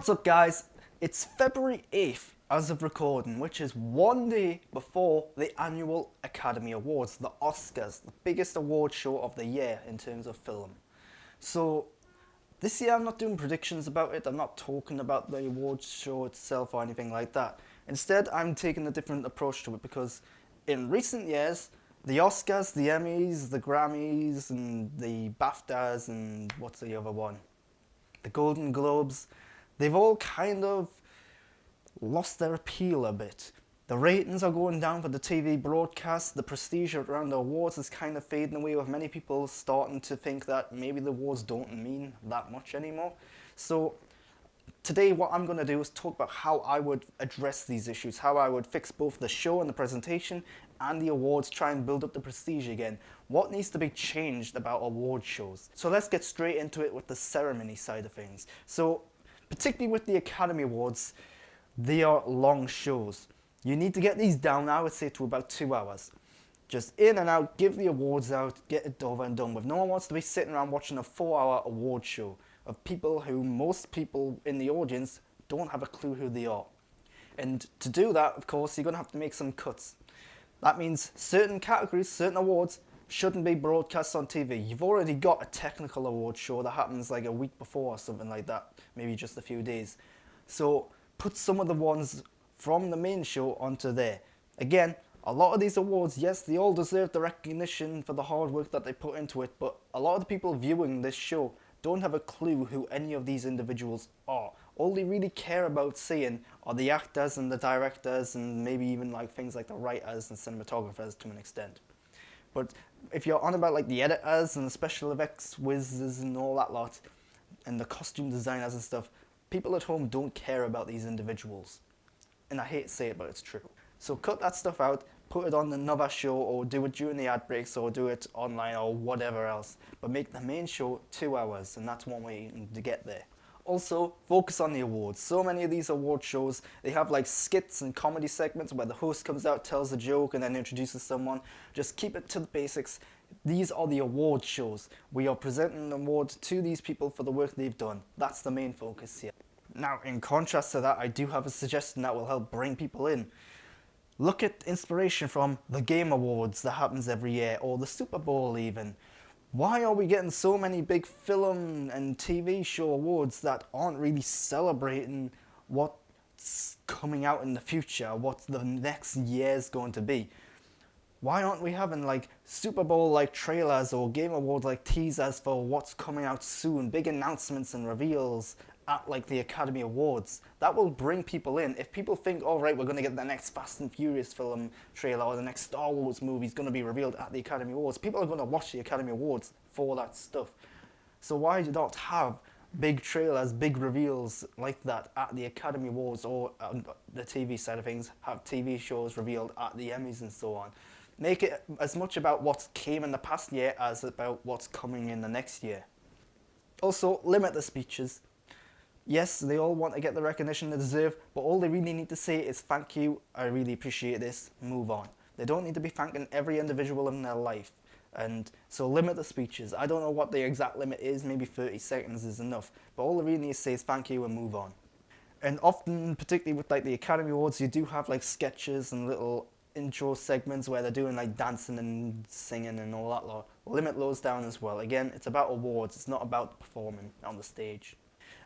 What's up, guys? It's February 8th as of recording, which is one day before the annual Academy Awards, the Oscars, the biggest award show of the year in terms of film. So this year I'm not doing predictions about it, I'm not talking about the awards show itself or anything like that. Instead, I'm taking a different approach to it because in recent years, the Oscars, the Emmys, the Grammys, and the BAFTAs, and what's the other one? The Golden Globes, they've all kind of lost their appeal a bit. The ratings are going down for the TV broadcast, the prestige around the awards is kind of fading away, with many people starting to think that maybe the awards don't mean that much anymore. So today what I'm going to do is talk about how I would address these issues, how I would fix both the show and the presentation and the awards, try and build up the prestige again. What needs to be changed about award shows? So let's get straight into it with the ceremony side of things. So particularly with the Academy Awards, they are long shows. You need to get these down, I would say, to about 2 hours. Just in and out, give the awards out, get it over and done with. No one wants to be sitting around watching a 4-hour award show of people who most people in the audience don't have a clue who they are. And to do that, of course, you're going to have to make some cuts. That means certain categories, certain awards shouldn't be broadcast on TV. You've already got a technical award show that happens like a week before or something like that, maybe just a few days. So put some of the ones from the main show onto there. Again, a lot of these awards, yes, they all deserve the recognition for the hard work that they put into it, but a lot of the people viewing this show don't have a clue who any of these individuals are. All they really care about seeing are the actors and the directors and maybe even like things like the writers and cinematographers to an extent. But if you're on about like the editors and the special effects whizzes and all that lot and the costume designers and stuff, people at home don't care about these individuals. And I hate to say it, but it's true. So cut that stuff out, put it on another show, or do it during the ad breaks, or do it online, or whatever else. But make the main show 2 hours, and that's one way to get there. Also, focus on the awards. So many of these award shows, they have like skits and comedy segments where the host comes out, tells a joke, and then introduces someone. Just keep it to the basics. These are the award shows. We are presenting an award to these people for the work they've done. That's the main focus here. Now, in contrast to that, I do have a suggestion that will help bring people in. Look at inspiration from the Game Awards that happens every year, or the Super Bowl even. Why are we getting so many big film and TV show awards that aren't really celebrating what's coming out in the future, what the next year's going to be? Why aren't we having like Super Bowl like trailers or Game Awards like teasers for what's coming out soon, big announcements and reveals at like the Academy Awards? That will bring people in. If people think, all right, we're going to get the next Fast and Furious film trailer or the next Star Wars movie is going to be revealed at the Academy Awards, people are going to watch the Academy Awards for that stuff. So why not have big trailers, big reveals like that at the Academy Awards, or on the TV side of things, have TV shows revealed at the Emmys and so on? Make it as much about what came in the past year as about what's coming in the next year. Also, limit the speeches. Yes, they all want to get the recognition they deserve, but all they really need to say is thank you, I really appreciate this, move on. They don't need to be thanking every individual in their life. And so limit the speeches. I don't know what the exact limit is, maybe 30 seconds is enough, but all they really need to say is thank you and move on. And often, particularly with like the Academy Awards, you do have like sketches and little intro segments where they're doing like dancing and singing and all that lot. Limit those down as well. Again, it's about awards, it's not about performing on the stage.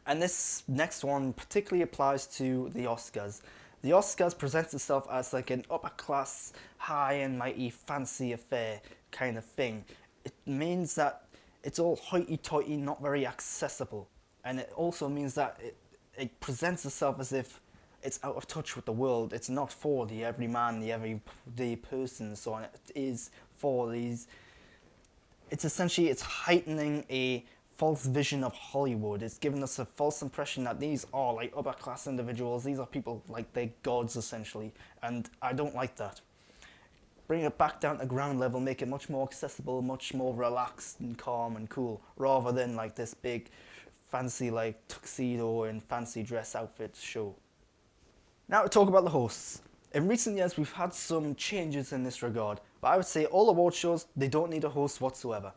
And this next one particularly applies to the Oscars. The Oscars presents itself as like an upper class, high and mighty, fancy affair kind of thing. It means that it's all hoity-toity, not very accessible. And it also means that it presents itself as if it's out of touch with the world. It's not for the everyman, the everyday person and so on. It is for these... It's heightening a false vision of Hollywood. It's giving us a false impression that these are like upper class individuals. These are people like they're gods essentially. And I don't like that. Bring it back down to ground level, make it much more accessible, much more relaxed and calm and cool, rather than like this big fancy like tuxedo and fancy dress outfit show. Now to talk about the hosts. In recent years we've had some changes in this regard, but I would say all award shows, they don't need a host whatsoever.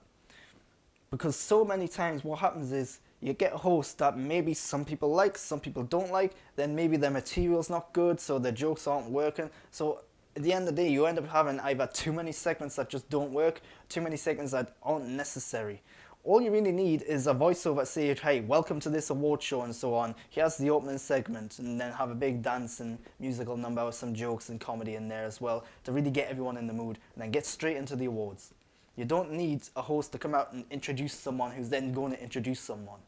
Because so many times what happens is You get a host that maybe some people like, some people don't like, then maybe their material's not good, so their jokes aren't working. So at the end of the day, you end up having either too many segments that just don't work, too many segments that aren't necessary. All you really need is a voiceover that says, hey, welcome to this award show and so on. Here's the opening segment, and then have a big dance and musical number with some jokes and comedy in there as well to really get everyone in the mood, and then get straight into the awards. You don't need a host to come out and introduce someone who's then going to introduce someone.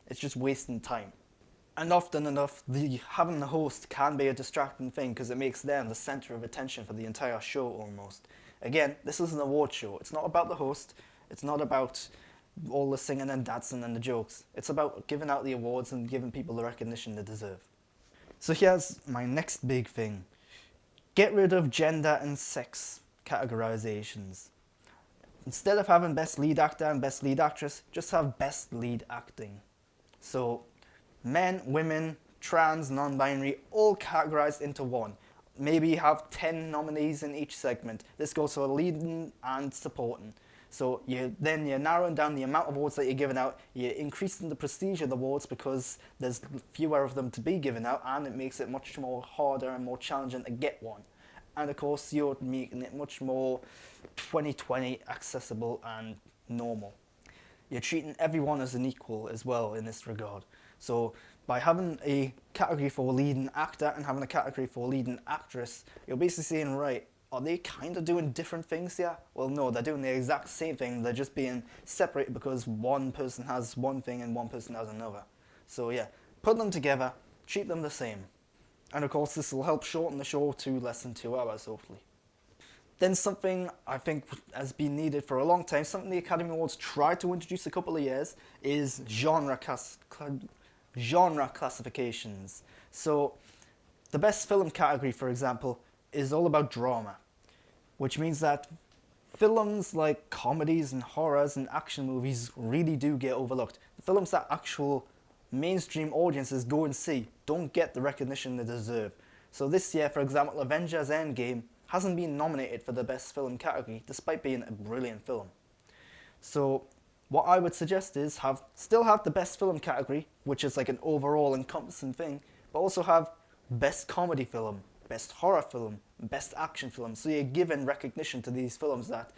It's just wasting time. And often enough, having the host can be a distracting thing because it makes them the center of attention for the entire show almost. Again, this is an award show. It's not about the host. It's not about all the singing and dancing and the jokes. It's about giving out the awards and giving people the recognition they deserve. So here's my next big thing. Get rid of gender and sex categorizations. Instead of having best lead actor and best lead actress, just have best lead acting. So men, women, trans, non-binary, all categorized into one. Maybe have 10 nominees in each segment. This goes for leading and supporting. So you're narrowing down the amount of awards that you're giving out, you're increasing the prestige of the awards because there's fewer of them to be given out, and it makes it much more harder and more challenging to get one. And of course you're making it much more 2020 accessible and normal. You're treating everyone as an equal as well in this regard. So by having a category for leading actor and having a category for leading actress, you're basically saying, right, are they kind of doing different things here? Well, no, they're doing the exact same thing. They're just being separated because one person has one thing and one person has another. So yeah, put them together, treat them the same. And of course, this will help shorten the show to less than 2 hours, hopefully. Then something I think has been needed for a long time, something the Academy Awards tried to introduce a couple of years, is genre classifications. So the best film category, for example, is all about drama, which means that films like comedies and horrors and action movies really do get overlooked. The films that actual mainstream audiences go and see don't get the recognition they deserve. So this year, for example, Avengers Endgame hasn't been nominated for the best film category despite being a brilliant film. So what I would suggest is still have the best film category, which is like an overall encompassing thing, but also have best comedy film, best horror film, best action film. So you're giving recognition to these films that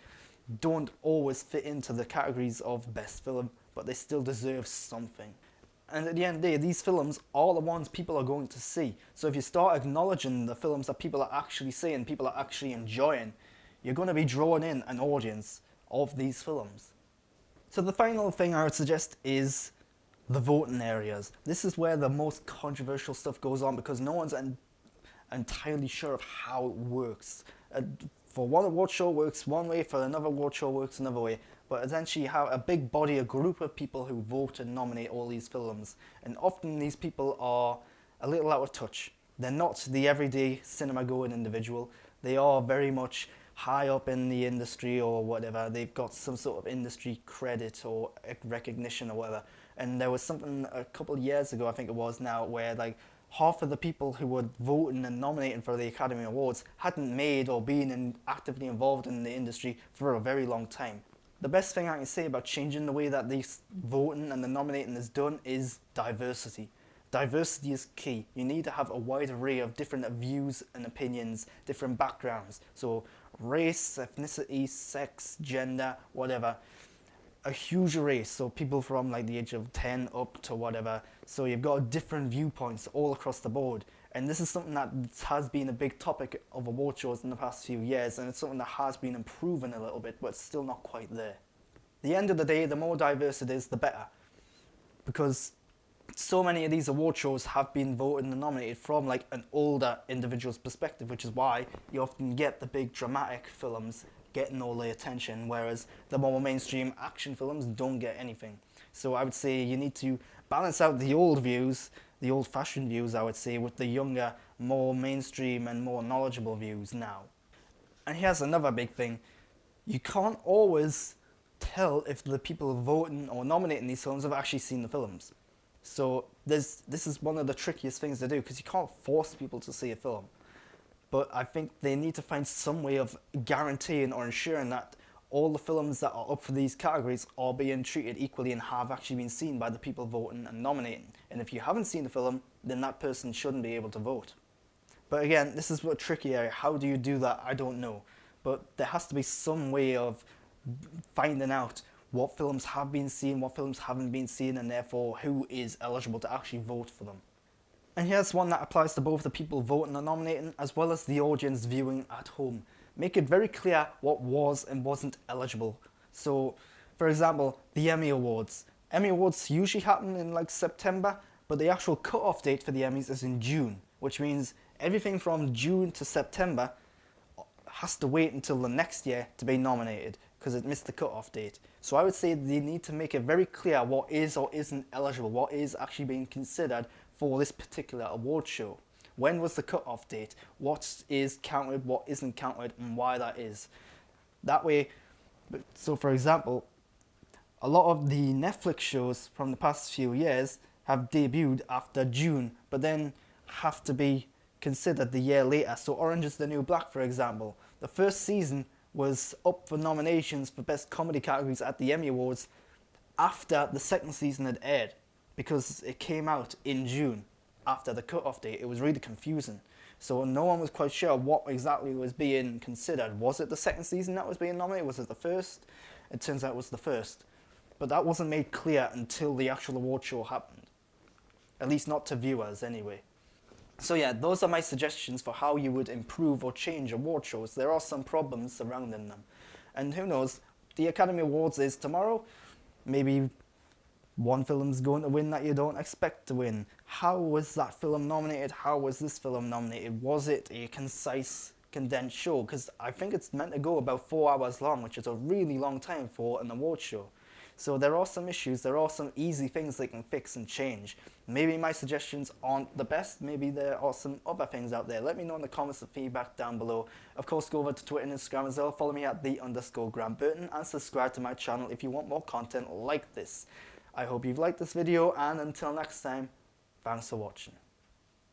don't always fit into the categories of best film, but they still deserve something. And at the end of the day, these films are the ones people are going to see. So if you start acknowledging the films that people are actually seeing, people are actually enjoying, you're going to be drawing in an audience of these films. So the final thing I would suggest is the voting areas. This is where the most controversial stuff goes on because no one's entirely sure of how it works. For one award show works one way, for another award show works another way. But essentially you have a big body, a group of people who vote and nominate all these films. And often these people are a little out of touch. They're not the everyday cinema-going individual. They are very much high up in the industry or whatever. They've got some sort of industry credit or recognition or whatever. And there was something a couple of years ago, I think it was now, where like half of the people who were voting and nominating for the Academy Awards hadn't made or been actively involved in the industry for a very long time. The best thing I can say about changing the way that this voting and the nominating is done is diversity. Diversity is key. You need to have a wide array of different views and opinions, different backgrounds. So race, ethnicity, sex, gender, whatever. A huge array, so people from like the age of 10 up to whatever. So you've got different viewpoints all across the board. And this is something that has been a big topic of award shows in the past few years, and it's something that has been improving a little bit, but it's still not quite there. At the end of the day, the more diverse it is, the better. Because so many of these award shows have been voted and nominated from like an older individual's perspective, which is why you often get the big dramatic films getting all the attention, whereas the more mainstream action films don't get anything. So I would say you need to balance out the old views, the old-fashioned views, I would say, with the younger, more mainstream and more knowledgeable views now. And here's another big thing. You can't always tell if the people voting or nominating these films have actually seen the films. So this is one of the trickiest things to do because you can't force people to see a film. But I think they need to find some way of guaranteeing or ensuring that all the films that are up for these categories are being treated equally and have actually been seen by the people voting and nominating. And if you haven't seen the film, then that person shouldn't be able to vote. But again, this is a tricky area. How do you do that? I don't know. But there has to be some way of finding out what films have been seen, what films haven't been seen, and therefore who is eligible to actually vote for them. And here's one that applies to both the people voting and nominating as well as the audience viewing at home. Make it very clear what was and wasn't eligible. So, for example, the Emmy Awards. Emmy Awards usually happen in like September, but the actual cut-off date for the Emmys is in June, which means everything from June to September has to wait until the next year to be nominated because it missed the cut-off date. So I would say they need to make it very clear what is or isn't eligible, what is actually being considered for this particular award show. When was the cut-off date? What is counted, what isn't counted, and why that is. That way, so for example, a lot of the Netflix shows from the past few years have debuted after June, but then have to be considered the year later. So Orange is the New Black, for example. The first season was up for nominations for Best Comedy categories at the Emmy Awards after the second season had aired, because it came out in June after the cut-off date. It was really confusing. So no one was quite sure what exactly was being considered. Was it the second season that was being nominated? Was it the first? It turns out it was the first. But that wasn't made clear until the actual award show happened. At least not to viewers anyway. So yeah, those are my suggestions for how you would improve or change award shows. There are some problems surrounding them. And who knows, the Academy Awards is tomorrow. Maybe one film's going to win that you don't expect to win. How was that film nominated? How was this film nominated? Was it a concise, condensed show? Because I think it's meant to go about 4 hours long, which is a really long time for an award show. So there are some issues, there are some easy things they can fix and change. Maybe my suggestions aren't the best, maybe there are some other things out there. Let me know in the comments and feedback down below. Of course, go over to Twitter and Instagram as well, follow me at @the_Grant Burton and subscribe to my channel if you want more content like this. I hope you've liked this video, and until next time, thanks for watching.